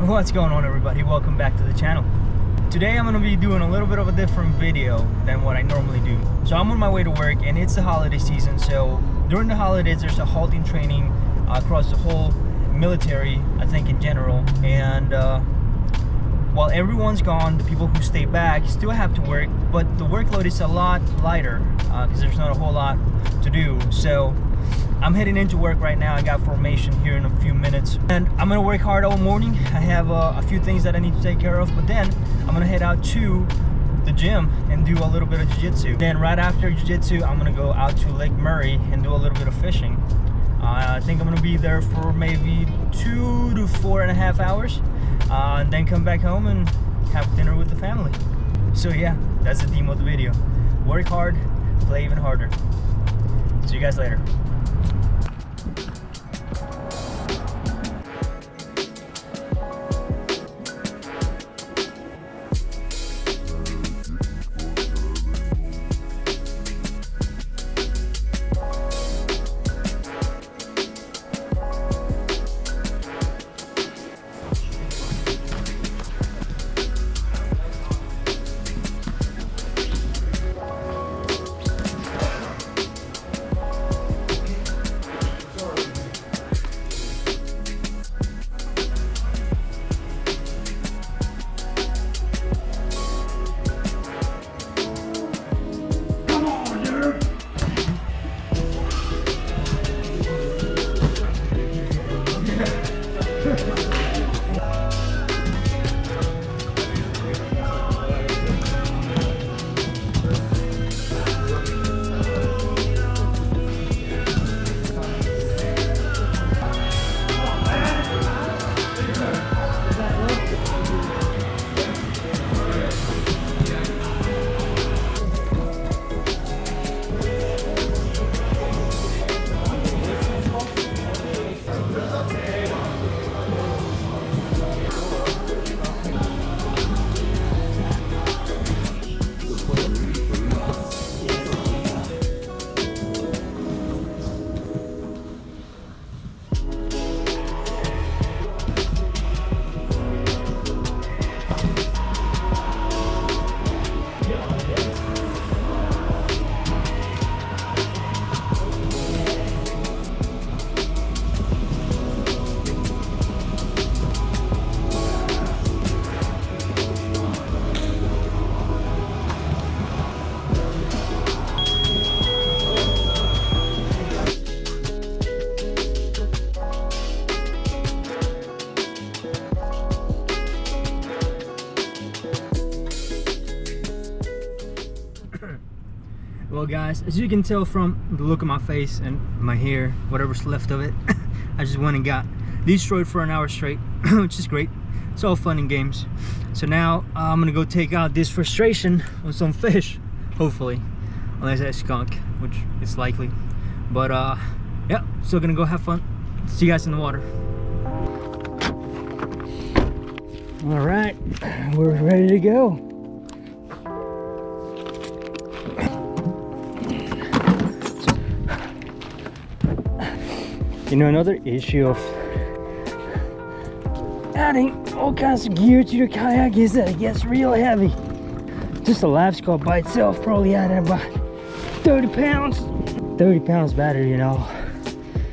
What's going on, everybody? Welcome back to the channel. Today I'm going to be doing a little bit of a different video than what I normally do. So I'm on my way to work and it's the holiday season, so during the holidays there's a halting training across the whole military, I think in general, and while everyone's gone, the people who stay back still have to work, but the workload is a lot lighter because there's not a whole lot to do. So I'm heading into work right now. I got formation here in a few minutes and I'm gonna work hard all morning. I have a few things that I need to take care of, but then I'm gonna head out to the gym and do a little bit of jiu-jitsu. Then right after jiu-jitsu, I'm gonna go out to Lake Murray and do a little bit of fishing. I think I'm gonna be there for maybe 2 to 4.5 hours, and then come back home and have dinner with the family. So yeah, that's the theme of the video. Work hard, play even harder. See you guys later. Well guys, as you can tell from the look of my face and my hair, whatever's left of it, I just went and got destroyed for an hour straight, which is great. It's all fun and games. So now I'm gonna go take out this frustration on some fish, hopefully, unless I skunk, which is likely. But yeah, still gonna go have fun. See you guys in the water. All right, we're ready to go. You know, another issue of adding all kinds of gear to your kayak is that it gets real heavy. Just the lap scope by itself probably added about 30 pounds. 30 pounds battery, you know.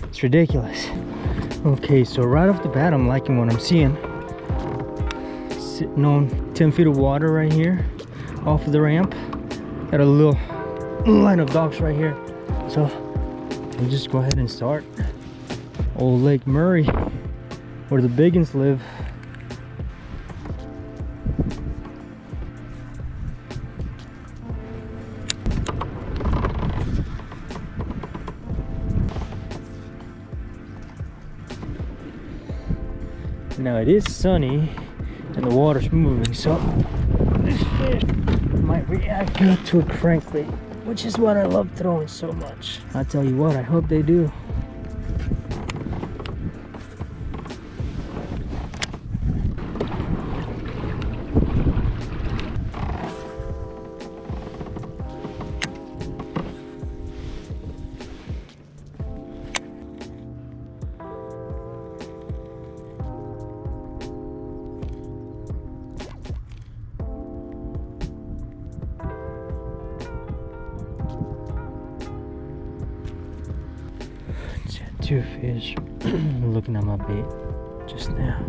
It's ridiculous. Okay, so right off the bat, I'm liking what I'm seeing. Sitting on 10 feet of water right here off of the ramp. Got a little line of docks right here. So I'll just go ahead and start. Old Lake Murray, where the biggins live. Now it is sunny and the water's moving, so this fish might react good to a crankbait, which is what I love throwing so much. I tell you what, I hope they do. two fish looking at my bait just now.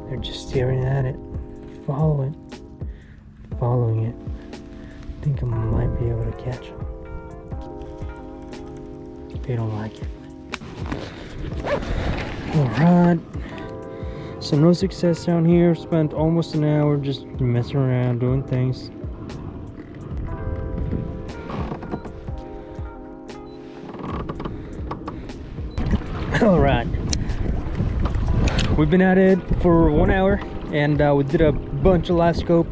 They're just staring at it, following it. I think I might be able to catch them. They don't like it. Alright, so no success down here. Spent almost an hour just messing around doing things. Alright, we've been at it for 1 hour, and we did a bunch of live scope,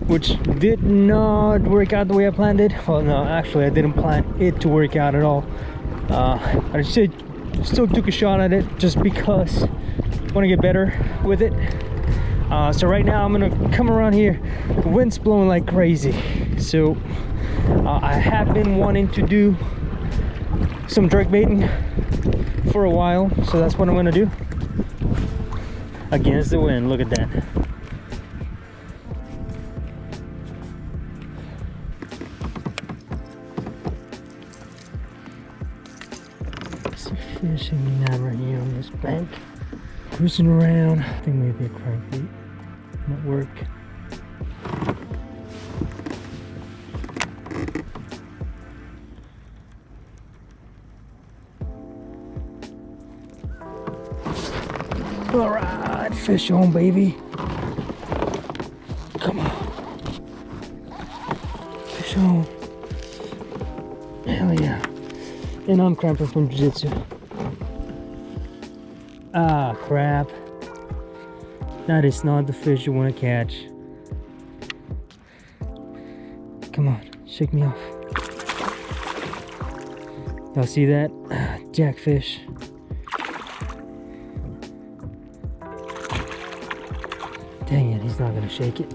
which did not work out the way I planned it. Well, no, actually I didn't plan it to work out at all. I still took a shot at it just because I want to get better with it. So right now I'm gonna come around here. The wind's blowing like crazy, so I have been wanting to do some jerk baiting for a while, so that's what I'm gonna do. Against the wind, look at that. Fish hanging out right here on this bank, cruising around. I think maybe a crankbait might work. All right, fish on, baby. Come on, fish on. Hell yeah. And I'm cramping from Jiu-Jitsu. Ah, crap. That is not the fish you want to catch. Come on, shake me off. Y'all see that? Jackfish. Dang it, he's not gonna shake it.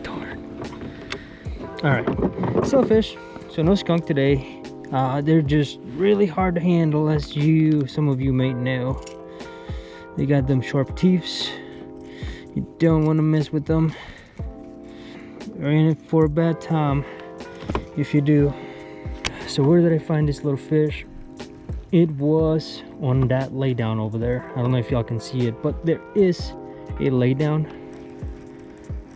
Darn. Alright, so fish. So no skunk today. They're just really hard to handle, as some of you may know. They got them sharp teeth. You don't want to mess with them. You're in it for a bad time if you do. So where did I find this little fish? It was on that laydown over there. I don't know if y'all can see it, but there is a laydown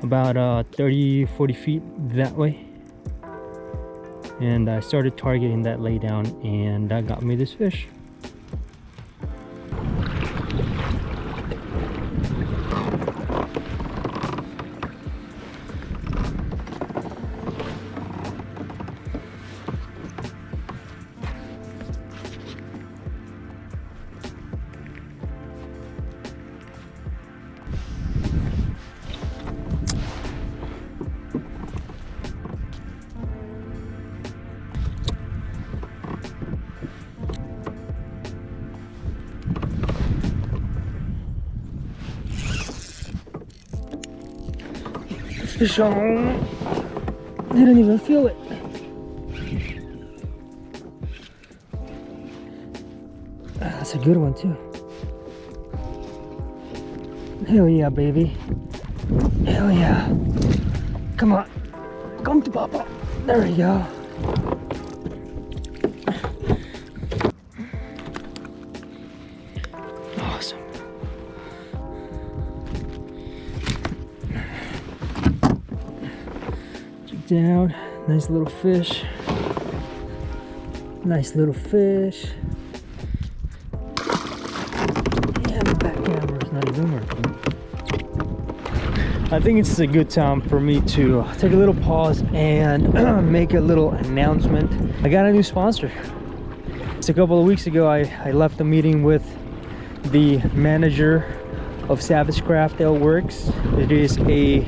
about 30-40 feet that way. And I started targeting that laydown, and that got me this fish. Fish on. Didn't even feel it. That's a good one too. Hell yeah, baby. Hell yeah. Come on. Come to Papa. There we go. Awesome. Check that out. Nice little fish. Nice little fish. Yeah, the back camera's not even working. I think it's a good time for me to take a little pause and make a little announcement. I got a new sponsor. It's a couple of weeks ago I left a meeting with the manager of Savage Craft Ale Works. It is a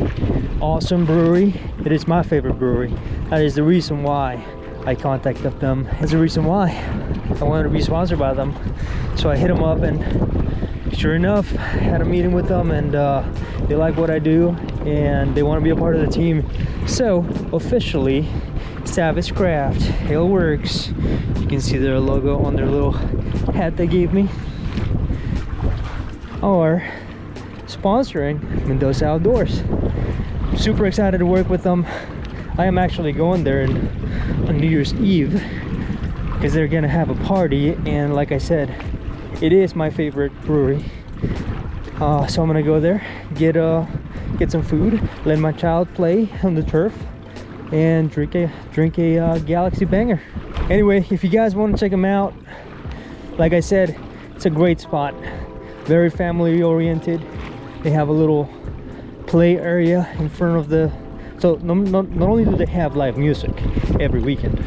awesome brewery. It is my favorite brewery. That is the reason why I contacted them. That's the reason why I wanted to be sponsored by them. So I hit them up, and sure enough, I had a meeting with them, and they like what I do and they want to be a part of the team. So officially, Savage Craft Ale Works, you can see their logo on their little hat they gave me, are sponsoring Mendoza Outdoors. I'm super excited to work with them. I am actually going there on New Year's Eve because they're gonna have a party, and like I said, it is my favorite brewery. So I'm gonna go there, get some food, let my child play on the turf, and drink a Galaxy Banger. Anyway, if you guys want to check them out, like I said, it's a great spot, very family oriented. They have a little play area in front of the, so not only do they have live music every weekend,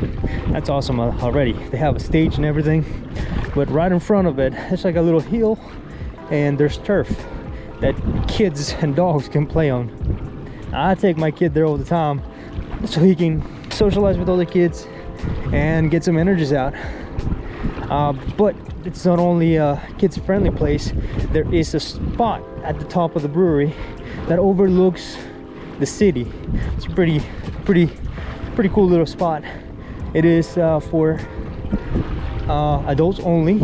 that's awesome already, they have a stage and everything, but right in front of it, it's like a little hill, and there's turf that kids and dogs can play on. I take my kid there all the time so he can socialize with other kids and get some energies out. But it's not only a kids friendly place, there is a spot at the top of the brewery that overlooks the city. It's a pretty cool little spot. It is for adults only,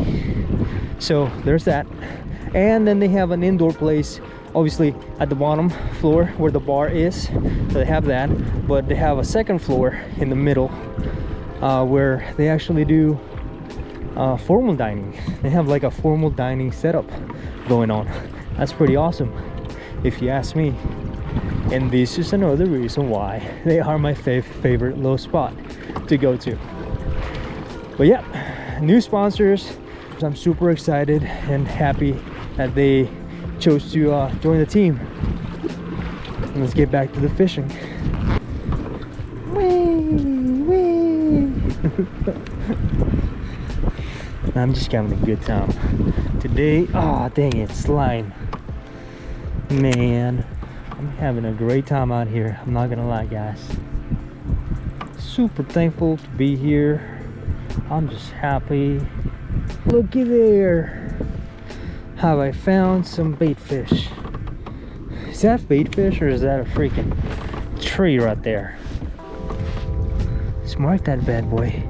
so there's that. And then they have an indoor place, obviously at the bottom floor where the bar is, so they have that, but they have a second floor in the middle where they actually do formal dining. They have like a formal dining setup going on. That's pretty awesome if you ask me, and this is another reason why they are my favorite little spot to go to. But yeah, new sponsors. I'm super excited and happy that they chose to join the team. And let's get back to the fishing. Whee! I'm just having a good time today. Oh dang it, slime, man, I'm having a great time out here, I'm not gonna lie guys. Super thankful to be here. I'm just happy. Looky there, have I found some bait fish. Is that bait fish or is that a freaking tree right there? Let's mark that bad boy.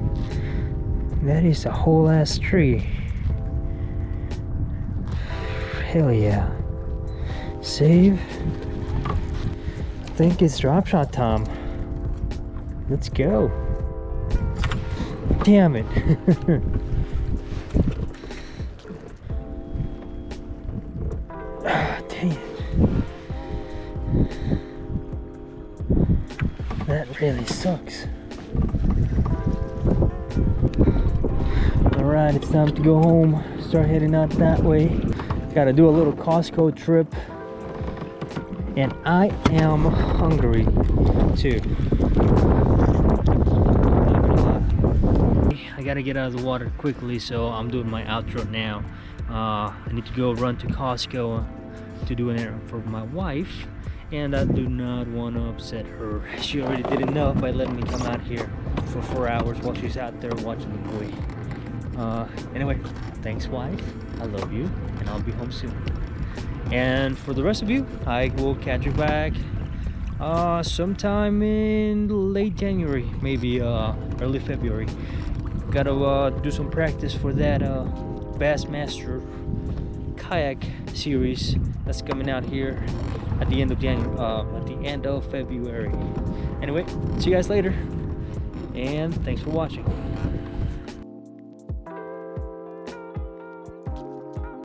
That is a whole ass tree. Hell yeah. Save. I think it's drop shot time. Let's go. Damn it. Ah, dang it. That really sucks. Alright, it's time to go home. Start heading out that way. Gotta do a little Costco trip. And I am hungry too. I gotta get out of the water quickly, so I'm doing my outro now. I need to go run to Costco to do an errand for my wife, and I do not want to upset her. She already did enough by letting me come out here for 4 hours while she's out there watching the movie. Anyway, thanks wife, I love you, and I'll be home soon. And for the rest of you, I will catch you back sometime in late January, maybe early February. Gotta do some practice for that Bassmaster kayak series that's coming out here at the end of February. Anyway, see you guys later, and thanks for watching.